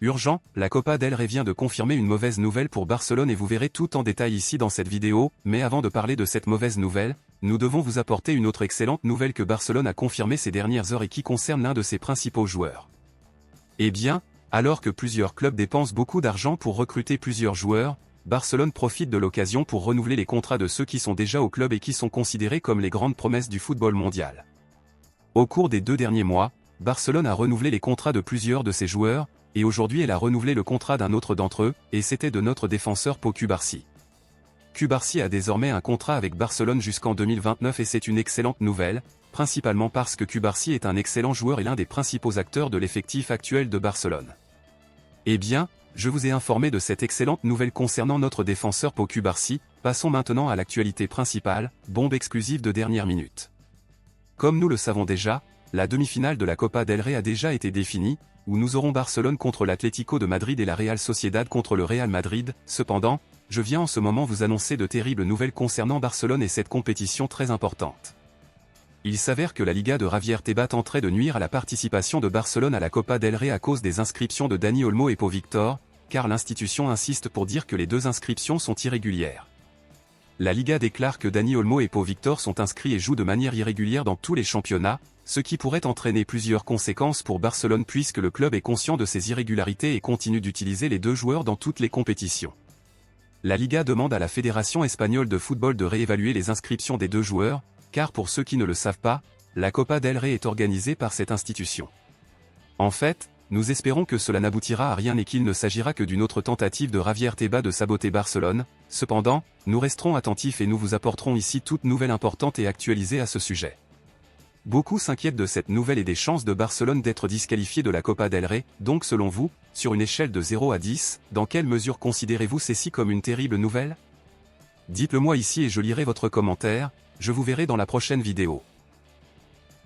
Urgent, la Copa del Rey vient de confirmer une mauvaise nouvelle pour Barcelone et vous verrez tout en détail ici dans cette vidéo, mais avant de parler de cette mauvaise nouvelle, nous devons vous apporter une autre excellente nouvelle que Barcelone a confirmée ces dernières heures et qui concerne l'un de ses principaux joueurs. Eh bien, alors que plusieurs clubs dépensent beaucoup d'argent pour recruter plusieurs joueurs, Barcelone profite de l'occasion pour renouveler les contrats de ceux qui sont déjà au club et qui sont considérés comme les grandes promesses du football mondial. Au cours des 2 derniers mois, Barcelone a renouvelé les contrats de plusieurs de ses joueurs, et aujourd'hui elle a renouvelé le contrat d'un autre d'entre eux, et c'était de notre défenseur Pau Cubarsí. Cubarsí a désormais un contrat avec Barcelone jusqu'en 2029 et c'est une excellente nouvelle, principalement parce que Cubarsí est un excellent joueur et l'un des principaux acteurs de l'effectif actuel de Barcelone. Eh bien, je vous ai informé de cette excellente nouvelle concernant notre défenseur Pau Cubarsí, passons maintenant à l'actualité principale, bombe exclusive de dernière minute. Comme nous le savons déjà, la demi-finale de la Copa del Rey a déjà été définie, où nous aurons Barcelone contre l'Atlético de Madrid et la Real Sociedad contre le Real Madrid. Cependant, je viens en ce moment vous annoncer de terribles nouvelles concernant Barcelone et cette compétition très importante. Il s'avère que la Liga de Javier Tebas tenterait de nuire à la participation de Barcelone à la Copa del Rey à cause des inscriptions de Dani Olmo et Pau Victor, car l'institution insiste pour dire que les 2 inscriptions sont irrégulières. La Liga déclare que Dani Olmo et Pau Victor sont inscrits et jouent de manière irrégulière dans tous les championnats, ce qui pourrait entraîner plusieurs conséquences pour Barcelone puisque le club est conscient de ces irrégularités et continue d'utiliser les 2 joueurs dans toutes les compétitions. La Liga demande à la Fédération espagnole de football de réévaluer les inscriptions des 2 joueurs, car pour ceux qui ne le savent pas, la Copa del Rey est organisée par cette institution. En fait, nous espérons que cela n'aboutira à rien et qu'il ne s'agira que d'une autre tentative de Javier Tebas de saboter Barcelone. Cependant, nous resterons attentifs et nous vous apporterons ici toute nouvelle importante et actualisée à ce sujet. Beaucoup s'inquiètent de cette nouvelle et des chances de Barcelone d'être disqualifié de la Copa del Rey, donc selon vous, sur une échelle de 0 à 10, dans quelle mesure considérez-vous ceci comme une terrible nouvelle? Dites-le moi ici et je lirai votre commentaire, je vous verrai dans la prochaine vidéo.